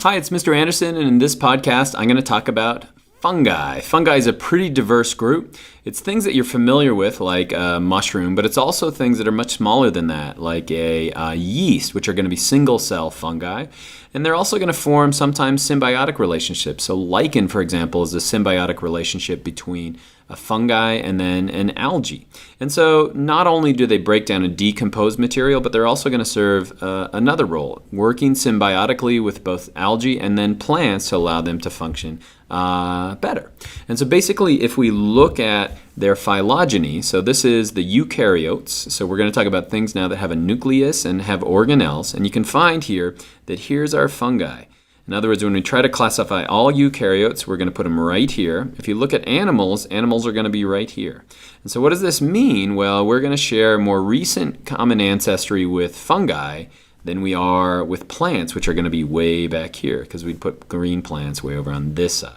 Hi, it's Mr. Anderson, and in this podcast, I'm going to talk about fungi. Fungi is a pretty diverse group. It's things that you're familiar with, like a mushroom, but it's also things that are much smaller than that, like a yeast, which are going to be single-cell fungi. And they're also going to form sometimes symbiotic relationships. So lichen, for example, is a symbiotic relationship between a fungi and then an algae. And so not only do they break down and decompose material, but they're also going to serve another role, working symbiotically with both algae and then plants to allow them to function better. And so basically, if we look at their phylogeny, so this is the eukaryotes. So we're going to talk about things now that have a nucleus and have organelles. And you can find here that here's our fungi. In other words, when we try to classify all eukaryotes, we're going to put them right here. If you look at animals, animals are going to be right here. And so what does this mean? Well, we're going to share more recent common ancestry with fungi than we are with plants, which are going to be way back here, because we'd put green plants way over on this side.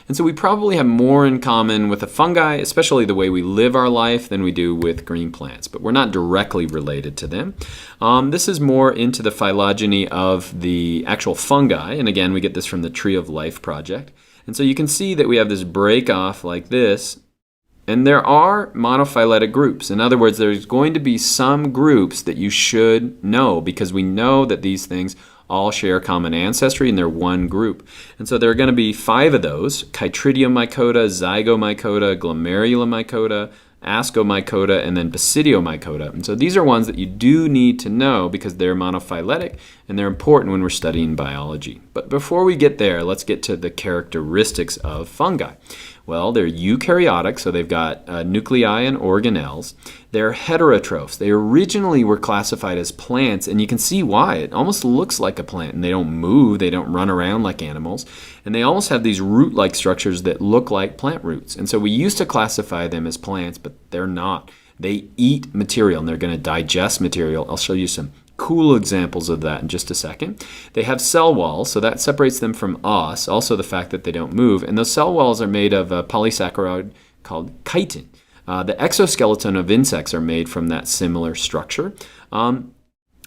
And so we probably have more in common with a fungi, especially the way we live our life, than we do with green plants. But we're not directly related to them. This is more into the phylogeny of the actual fungi. And again, we get this from the Tree of Life project. And so you can see that we have this break off like this. And there are monophyletic groups. In other words, there's going to be some groups that you should know, because we know that these things all share common ancestry and they're one group. And so there are going to be 5 of those: Chytridiomycota, Zygomycota, Glomerulomycota, Ascomycota, and then Basidiomycota. And so these are ones that you do need to know because they're monophyletic and they're important when we're studying biology. But before we get there, let's get to the characteristics of fungi. Well, they're eukaryotic, so they've got nuclei and organelles. They're heterotrophs. They originally were classified as plants, and you can see why. It almost looks like a plant, and they don't move. They don't run around like animals. And they almost have these root-like structures that look like plant roots. And so we used to classify them as plants, but they're not. They eat material, and they're going to digest material. I'll show you some cool examples of that in just a second. They have cell walls, so that separates them from us. Also the fact that they don't move. And those cell walls are made of a polysaccharide called chitin. The exoskeleton of insects are made from that similar structure.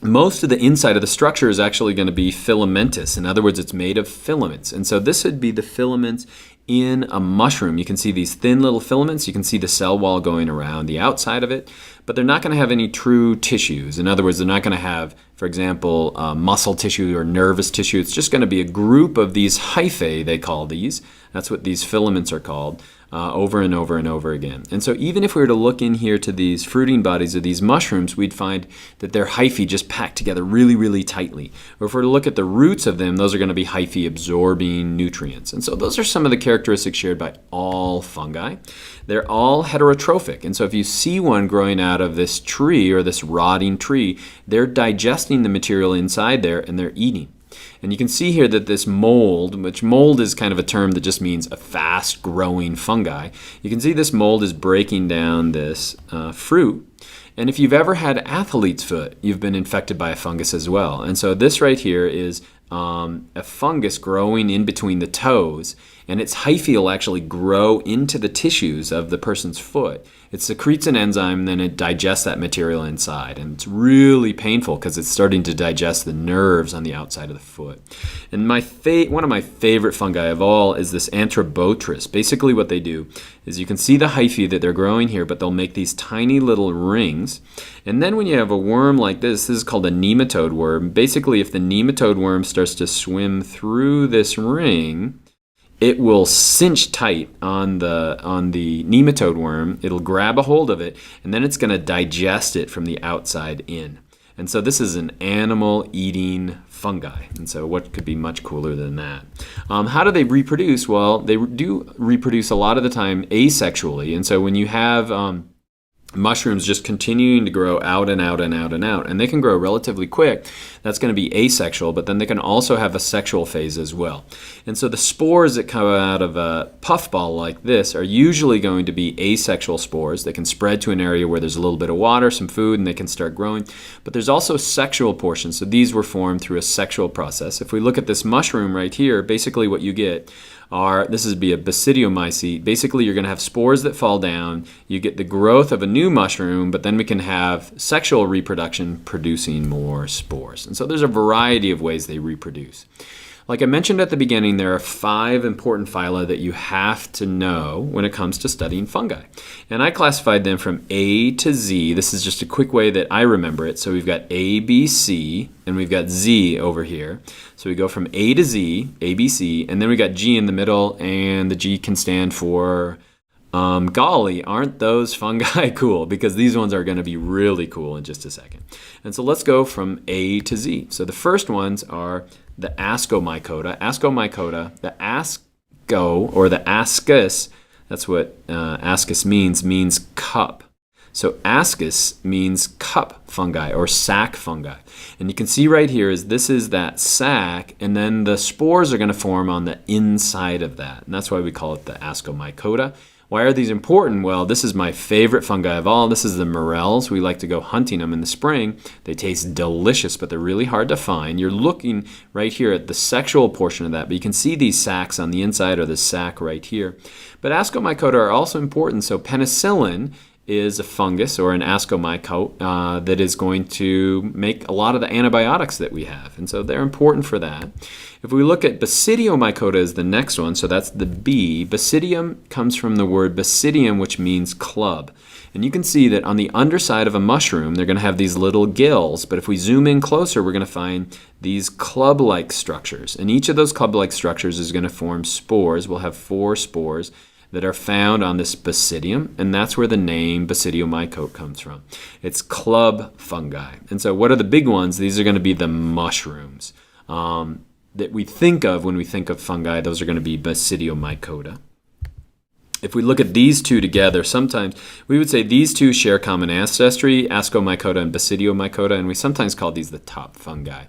Most of the inside of the structure is actually going to be filamentous. In other words, it's made of filaments. And so this would be the filaments in a mushroom. You can see these thin little filaments. You can see the cell wall going around the outside of it. But they're not going to have any true tissues. In other words, they're not going to have, for example, muscle tissue or nervous tissue. It's just going to be a group of these hyphae, they call these. That's what these filaments are called, over and over and over again. And so even if we were to look in here to these fruiting bodies of these mushrooms, we'd find that they're hyphae just packed together really, really tightly. Or if we were to look at the roots of them, those are going to be hyphae absorbing nutrients. And so those are some of the characteristics shared by all fungi. They're all heterotrophic. And so if you see one growing out of this tree or this rotting tree, they're digesting the material inside there and they're eating. And you can see here that this mold, which mold is kind of a term that just means a fast-growing fungi. You can see this mold is breaking down this fruit. And if you've ever had athlete's foot, you've been infected by a fungus as well. And so this right here is a fungus growing in between the toes, and its hyphae will actually grow into the tissues of the person's foot. It secretes an enzyme, and then it digests that material inside. And it's really painful because it's starting to digest the nerves on the outside of the foot. And one of my favorite fungi of all is this Anthrobotrys. Basically what they do is you can see the hyphae that they're growing here, but they'll make these tiny little rings. And then when you have a worm like this is called a nematode worm. Basically, if the nematode worm starts to swim through this ring, it will cinch tight on the nematode worm. It'll grab a hold of it, and then it's going to digest it from the outside in. And so this is an animal-eating fungi. And so what could be much cooler than that? How do they reproduce? Well, they do reproduce a lot of the time asexually. And so when you have mushrooms just continuing to grow out and out and out and out, and they can grow relatively quick, that's going to be asexual, but then they can also have a sexual phase as well. And so the spores that come out of a puffball like this are usually going to be asexual spores. They can spread to an area where there's a little bit of water, some food, and they can start growing. But there's also sexual portions, so these were formed through a sexual process. If we look at this mushroom right here, basically what you get this would be a basidiomycete. Basically, you're going to have spores that fall down. You get the growth of a new mushroom, but then we can have sexual reproduction producing more spores. And so there's a variety of ways they reproduce. Like I mentioned at the beginning, there are 5 important phyla that you have to know when it comes to studying fungi. And I classified them from A to Z. This is just a quick way that I remember it. So we've got A, B, C, and we've got Z over here. So we go from A to Z, A, B, C, and then we got G in the middle, and the G can stand for, golly, aren't those fungi cool? Because these ones are going to be really cool in just a second. And so let's go from A to Z. So the first ones are the Ascomycota. Ascomycota, the asco or the ascus, that's what ascus means cup. So ascus means cup fungi or sac fungi. And you can see right here is this is that sac, and then the spores are going to form on the inside of that. And that's why we call it the Ascomycota. Why are these important? Well, this is my favorite fungi of all. This is the morels. We like to go hunting them in the spring. They taste delicious, but they're really hard to find. You're looking right here at the sexual portion of that, but you can see these sacs on the inside or the sac right here. But Ascomycota are also important. So penicillin is a fungus or an ascomycote that is going to make a lot of the antibiotics that we have. And so they're important for that. If we look at Basidiomycota is the next one, so that's the B. Basidium comes from the word basidium, which means club. And you can see that on the underside of a mushroom, they're going to have these little gills. But if we zoom in closer, we're going to find these club-like structures. And each of those club-like structures is going to form spores. We'll have 4 spores that are found on this basidium, and that's where the name Basidiomycote comes from. It's club fungi. And so what are the big ones? These are going to be the mushrooms that we think of when we think of fungi. Those are going to be Basidiomycota. If we look at these two together, sometimes we would say these two share common ancestry, Ascomycota and Basidiomycota, and we sometimes call these the top fungi.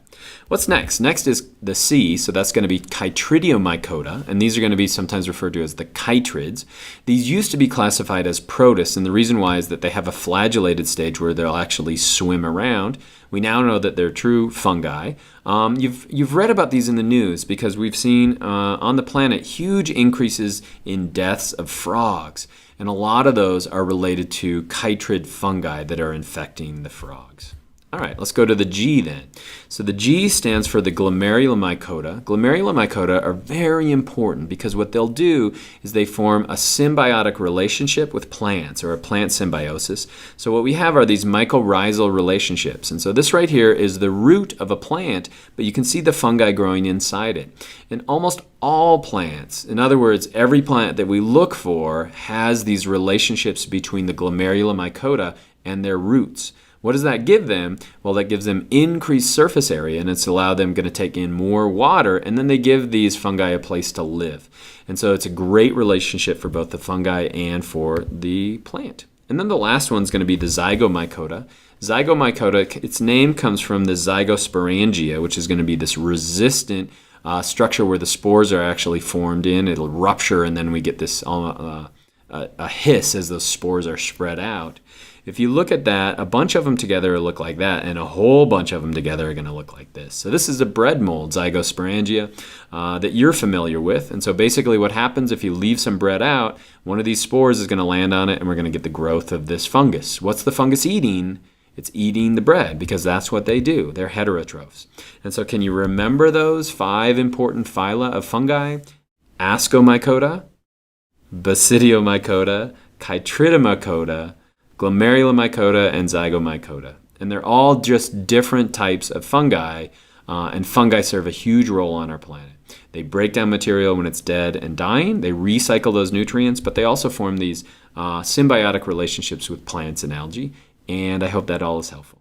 What's next? Next is the C, so that's going to be Chytridiomycota, and these are going to be sometimes referred to as the chytrids. These used to be classified as protists, and the reason why is that they have a flagellated stage where they'll actually swim around. We now know that they're true fungi. You've read about these in the news because we've seen on the planet huge increases in deaths of frogs, and a lot of those are related to chytrid fungi that are infecting the frogs. All right, let's go to the G then. So the G stands for the Glomerulomycota. Glomerulomycota are very important because what they'll do is they form a symbiotic relationship with plants, or a plant symbiosis. So what we have are these mycorrhizal relationships. And so this right here is the root of a plant, but you can see the fungi growing inside it. And almost all plants, in other words, every plant that we look for has these relationships between the Glomerulomycota and their roots. What does that give them? Well, that gives them increased surface area, and it's allowed them to take in more water, and then they give these fungi a place to live. And so it's a great relationship for both the fungi and for the plant. And then the last one's going to be the Zygomycota. Zygomycota, its name comes from the zygosporangia, which is going to be this resistant structure where the spores are actually formed in. It'll rupture, and then we get this a hiss as those spores are spread out. If you look at that, a bunch of them together look like that, and a whole bunch of them together are going to look like this. So this is a bread mold, zygosporangia, that you're familiar with. And so basically what happens if you leave some bread out, one of these spores is going to land on it, and we're going to get the growth of this fungus. What's the fungus eating? It's eating the bread, because that's what they do. They're heterotrophs. And so can you remember those 5 important phyla of fungi? Ascomycota, Basidiomycota, Chytridiomycota, Glomerulomycota, and Zygomycota. And they're all just different types of fungi, and fungi serve a huge role on our planet. They break down material when it's dead and dying. They recycle those nutrients, but they also form these symbiotic relationships with plants and algae. And I hope that all is helpful.